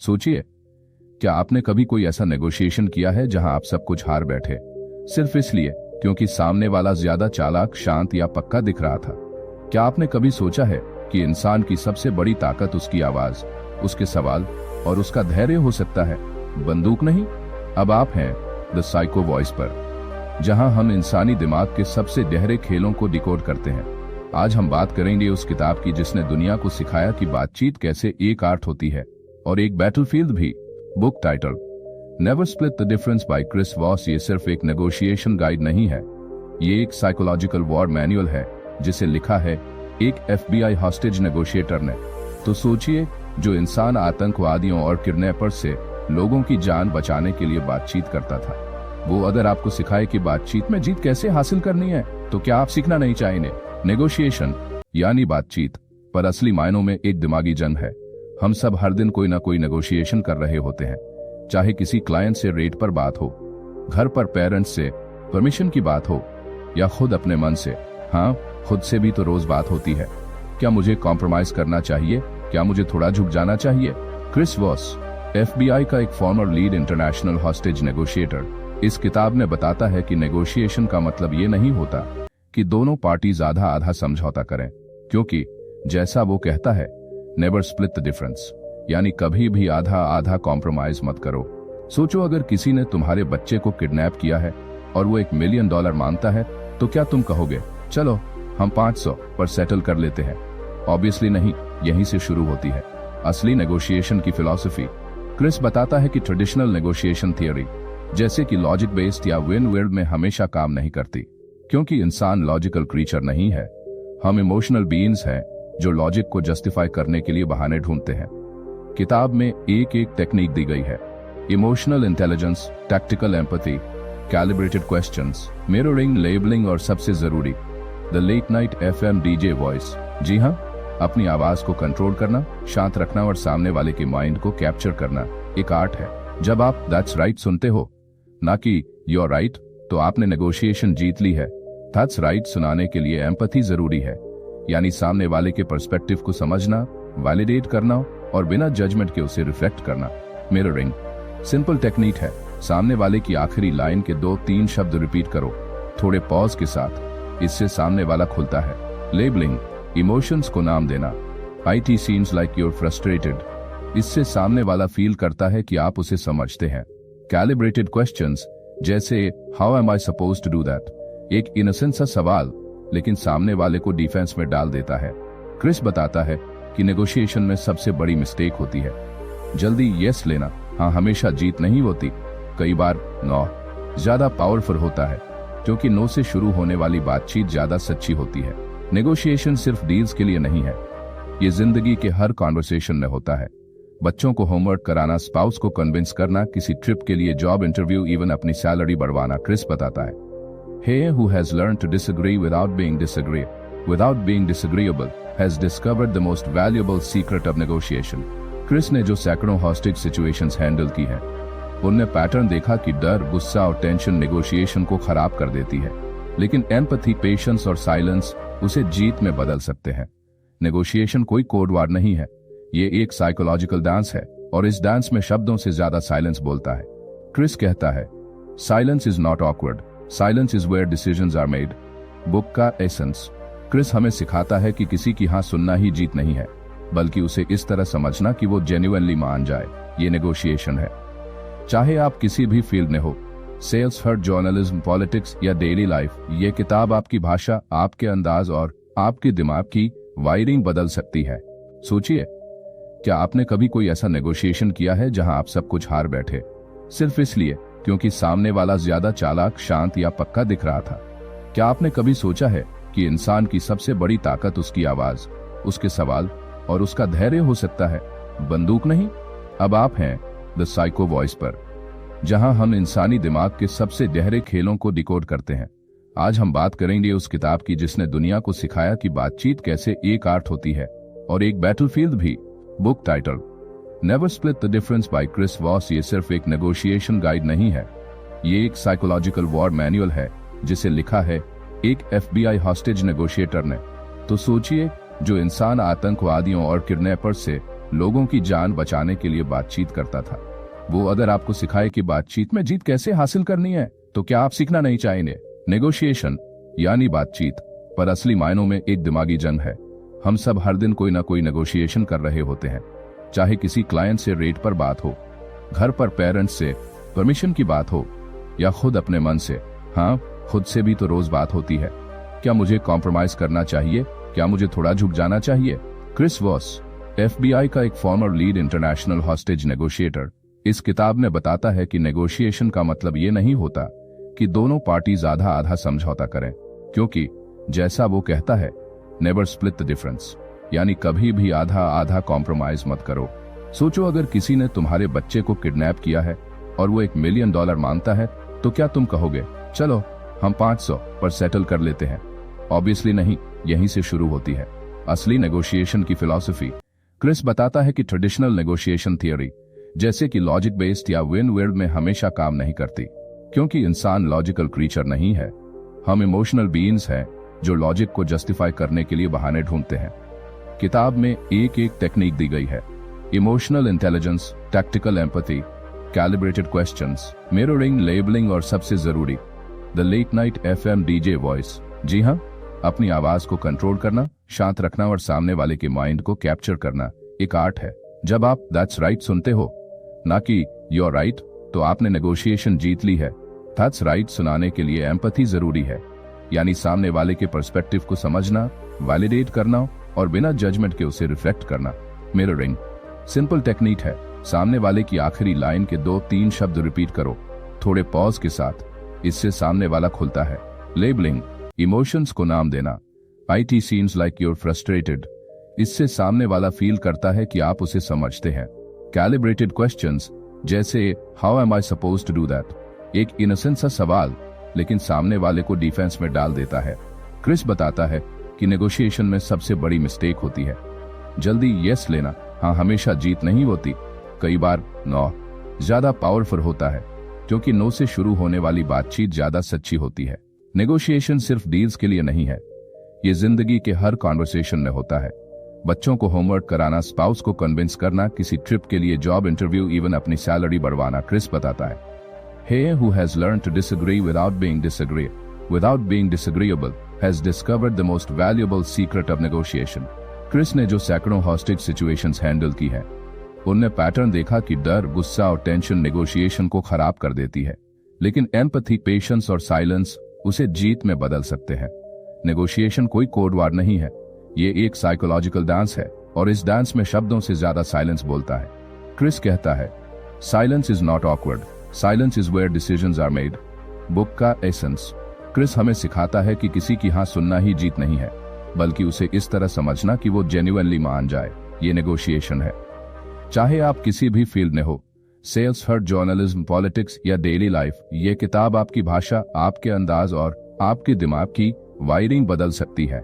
सोचिए, क्या आपने कभी कोई ऐसा नेगोशिएशन किया है जहां आप सब कुछ हार बैठे, सिर्फ इसलिए क्योंकि सामने वाला ज्यादा चालाक, शांत या पक्का दिख रहा था? क्या आपने कभी सोचा है कि इंसान की सबसे बड़ी ताकत उसकी आवाज, उसके सवाल और उसका धैर्य हो सकता है, बंदूक नहीं? अब आप हैं द साइको वॉइस पर, जहां हम इंसानी दिमाग के सबसे गहरे खेलों को डिकोड करते हैं। आज हम बात करेंगे उस किताब की जिसने दुनिया को सिखाया कि बातचीत कैसे एक आर्ट होती है और एक बैटलफील्ड भी। Book title never split the difference by Chris Voss. ये सिर्फ एक नेगोशिएशन गाइड नहीं है, ये एक साइकोलॉजिकल वॉर मैनुअल है जिसे लिखा है एक FBI हॉस्टेज नेगोशिएटर ने। तो सोचिए, जो इंसान आतंकवादियों और किडनैपर्स से लोगों की जान बचाने के लिए बातचीत करता था, वो अगर आपको सिखाए कि बातचीत में जीत कैसे हासिल करनी है, तो क्या आप सीखना नहीं चाहेंगे? नेगोशिएशन यानी बातचीत, पर असली मायनों में एक दिमागी जंग है। हम सब हर दिन कोई ना कोई नेगोशिएशन कर रहे होते हैं, चाहे किसी क्लाइंट से रेट पर बात हो, घर पर पेरेंट्स से परमिशन की बात हो, या खुद अपने मन से। हाँ, खुद से भी तो रोज बात होती है। क्या मुझे कॉम्प्रोमाइज करना चाहिए? क्या मुझे थोड़ा झुक जाना चाहिए? क्रिस वॉस FBI का एक farmer lead international hostage negotiator, इस किताब में बताता है कि नेगोशिएशन का मतलब ये नहीं होता कि दोनों पार्टीज आधा आधा समझौता करें, क्योंकि जैसा वो कहता है, नेवर स्प्लिट द डिफरेंस, यानी कभी भी आधा आधा कॉम्प्रोमाइज मत करो। सोचो, अगर किसी ने तुम्हारे बच्चे को किडनैप किया है और वो $1 मिलियन मांगता है, तो क्या तुम कहोगे चलो हम 500 पर सेटल कर लेते हैं? ऑब्वियसली नहीं। यहीं से शुरू होती है असली नेगोशिएशन की फिलॉसफी। क्रिस बताता है कि ट्रेडिशनल नेगोशिएशन थियोरी, जैसे कि लॉजिक बेस्ड या विन वर्ल्ड में, हमेशा काम नहीं करती, क्योंकि इंसान लॉजिकल क्रीचर नहीं है। हम इमोशनल बीइंग्स हैं जो लॉजिक को जस्टिफाई करने के लिए बहाने ढूंढते हैं। किताब में एक एक टेक्निक दी गई है: emotional intelligence, tactical empathy, calibrated questions, mirroring, labelling और सबसे जरूरी the late night FM DJ voice. जी हाँ, अपनी आवाज को कंट्रोल करना, शांत रखना और सामने वाले के माइंड को कैप्चर करना एक आर्ट है। जब आप दैट्स राइट सुनते हो, ना कि यू आर राइट, तो आपने नेगोशिएशन जीत ली है। दैट्स राइट सुनाने के लिए एम्पैथी जरूरी है, यानी सामने वाले के पर्सपेक्टिव को समझना, वैलिडेट करना और बिना जजमेंट के उसे रिफ्लेक्ट करना। मिररिंग सिंपल टेक्निक है, सामने वाले की आखिरी लाइन के 2-3 शब्द रिपीट करो, थोड़े पॉज के साथ, इससे सामने वाला खुलता है। लेबलिंग इमोशंस को नाम देना, IT seems like you're frustrated, इससे सामने वाला फील करता है कि आप उसे समझते हैं। कैलिब्रेटेड क्वेश्चंस, जैसे how am I supposed to do that, एक इनोसेंट सा सवाल लेकिन सामने वाले को डिफेंस में डाल देता है। क्रिस बताता है कि नेगोशिएशन में सबसे बड़ी मिस्टेक होती है जल्दी यस लेना। हाँ, हमेशा जीत नहीं होती, कई बार नो ज्यादा पावरफुल होता है, क्योंकि नो से शुरू होने वाली बातचीत ज्यादा सच्ची होती है। नेगोशिएशन सिर्फ डील्स के लिए नहीं है, ये जिंदगी के हर कॉन्वर्सेशन में होता है। बच्चों को होमवर्क कराना, स्पाउस को कन्विंस करना, किसी ट्रिप के लिए जॉब इंटरव्यू, इवन अपनी सैलरी बढ़वाना। क्रिस बताता है, He who has learned to disagree without being disagreeable has discovered the most valuable secret of negotiation. Chris ने जो सैकड़ों हॉस्टेज सिचुएशंस हैंडल की हैं, उनने पैटर्न देखा कि डर, गुस्सा और टेंशन नेगोशिएशन को खराब कर देती है, लेकिन एम्पैथी, पेशेंस और साइलेंस उसे जीत में बदल सकते हैं। नेगोशिएशन कोई कोड वार नहीं है, ये एक साइकोलॉजिकल डांस है, और इस डांस में शब्दों से ज्यादा साइलेंस बोलता है। क्रिस कहता है, silence is not awkward, silence is where decisions are made. Book का एसेंस। क्रिस हमें सिखाता है कि किसी की हाँ सुनना ही जीत नहीं है, बल्कि उसे इस तरह समझना कि वो जेन्युइनली मान जाए, ये नेगोशिएशन है। चाहे आप किसी भी फील्ड में हो, सेल्स, हर्ट, जर्नलिज्म, पॉलिटिक्स या डेली लाइफ, ये किताब आपकी भाषा, आपके अंदाज और आपके दिमाग की वायरिंग बदल सकती है। सोचिए, क्या आपने कभी कोई ऐसा नेगोशिएशन किया है जहां आप सब कुछ हार बैठे, सिर्फ इसलिए क्योंकि सामने वाला ज्यादा चालाक, शांत या पक्का दिख रहा था? क्या आपने कभी सोचा है कि इंसान की सबसे बड़ी ताकत उसकी आवाज, उसके सवाल और उसका धैर्य हो सकता है, बंदूक नहीं? अब आप हैं द साइको वॉइस पर, जहां हम इंसानी दिमाग के सबसे गहरे खेलों को डिकोड करते हैं। आज हम बात करेंगे उस किताब की जिसने दुनिया को सिखाया कि बातचीत कैसे एक आर्ट होती है और एक बैटलफील्ड भी। Book title never split the difference by Chris Voss. ये सिर्फ एक नेगोशिएशन गाइड नहीं है, ये एक साइकोलॉजिकल वॉर मैनुअल है जिसे लिखा है एक FBI हॉस्टेज नेगोशिएटर ने। तो सोचिए, जो इंसान आतंकवादियों और किडनैपर्स से लोगों की जान बचाने के लिए बातचीत करता था। वो अगर आपको सिखाए कि बातचीत में जीत कैसे हासिल करनी है, तो क्या आप सीखना नहीं चाहेंगे? नेगोशिएशन यानी बातचीत, पर असली मायनों में एक दिमागी जंग है। हम सब हर दिन कोई ना कोई नेगोशिएशन कर रहे होते हैं, चाहे किसी क्लाइंट से रेट पर बात हो, घर पर पेरेंट्स से परमिशन की बात हो, या खुद अपने मन से। हाँ, खुद से भी तो रोज बात होती है। क्या मुझे कॉम्प्रोमाइज करना चाहिए? क्या मुझे थोड़ा झुक जाना चाहिए? क्रिस वॉस, FBI का एक farmer lead international hostage negotiator, इस किताब में बताता है कि नेगोशिएशन का मतलब ये नहीं होता कि दोनों पार्टीज आधा आधा समझौता करें, क्योंकि जैसा वो कहता है, नेवर स्प्लिट द डिफरेंस, यानी कभी भी आधा आधा कॉम्प्रोमाइज मत करो। सोचो, अगर किसी ने तुम्हारे बच्चे को किडनैप किया है और वो $1 मिलियन मांगता है, तो क्या तुम कहोगे चलो हम 500 पर सेटल कर लेते हैं? ऑब्वियसली नहीं। यहीं से शुरू होती है असली नेगोशिएशन की फिलॉसफी। क्रिस बताता है कि ट्रेडिशनल नेगोशिएशन थियरी, जैसे कि लॉजिक बेस्ड या विन वर्ल्ड में, हमेशा काम नहीं करती, क्योंकि इंसान लॉजिकल क्रीचर नहीं है। हम इमोशनल बीइंग्स हैं जो लॉजिक को जस्टिफाई करने के लिए बहाने ढूंढते हैं। किताब में एक एक टेक्निक दी गई है: emotional intelligence, tactical empathy, calibrated questions, mirroring, labelling और सबसे जरूरी the late night FM DJ voice. जी हाँ, अपनी आवाज को कंट्रोल करना, शांत रखना और सामने वाले के माइंड को कैप्चर करना एक आर्ट है। जब आप दैट्स राइट सुनते हो, ना कि यूर राइट, तो आपने नेगोशिएशन जीत ली है। दैट्स राइट सुनाने के लिए एम्पैथी जरूरी है, यानी सामने वाले के पर्सपेक्टिव को समझना, वैलिडेट करना और बिना जजमेंट के उसे रिफ्लेक्ट करना। मिररिंग सिंपल टेक्निक है। सामने वाले की आखिरी लाइन के 2-3 शब्द रिपीट करो, थोड़े पॉज के साथ, इससे सामने वाला खुलता है। लेबलिंग इमोशंस को नाम देना। IT seems like you're frustrated, इससे सामने वाला फील करता है कि आप उसे समझते हैं। कैलिब्रेटेड क्वेश्चंस, जैसे how am I supposed to do that, एक इनोसेंट सा सवाल, लेकिन सामने वाले को डिफेंस में डाल देता है। क्रिस बताता है कि नेगोशिएशन में सबसे बड़ी मिस्टेक होती है जल्दी यस लेना। हाँ, हमेशा जीत नहीं होती, कई बार नो ज्यादा पावरफुल होता है, क्योंकि नो से शुरू होने वाली बातचीत ज्यादा सच्ची होती है। नेगोशिएशन सिर्फ डील्स के लिए नहीं है, ये जिंदगी के हर कॉन्वर्सेशन में होता है। बच्चों को होमवर्क कराना, स्पाउस को कन्विंस करना, किसी ट्रिप के लिए जॉब इंटरव्यू, इवन अपनी सैलरी बढ़वाना। क्रिस बताता है, He who has learned to disagree without being disagreeable has discovered the most valuable secret of negotiation. Chris ने जो सैकड़ों हॉस्टेज सिचुएशंस हैंडल की हैं, उनने पैटर्न देखा कि डर, गुस्सा और टेंशन नेगोशिएशन को खराब कर देती है, लेकिन एम्पैथी, पेशेंस और साइलेंस उसे जीत में बदल सकते हैं। नेगोशिएशन कोई कोड वर्ड नहीं है, ये एक साइकोलॉजिकल डांस है, और इस डांस में शब्दों से ज्यादा साइलेंस बोलता है। क्रिस कहता है, silence is not awkward, silence is where decisions are made. Book का एसेंस। क्रिस हमें सिखाता है कि किसी की हाँ सुनना ही जीत नहीं है, बल्कि उसे इस तरह समझना कि वो जेन्युइनली मान जाए, ये नेगोशिएशन है। चाहे आप किसी भी फील्ड में हो, सेल्स, हर्ट, जर्नलिज्म, पॉलिटिक्स या डेली लाइफ, ये किताब आपकी भाषा, आपके अंदाज और आपके दिमाग की वायरिंग बदल सकती है।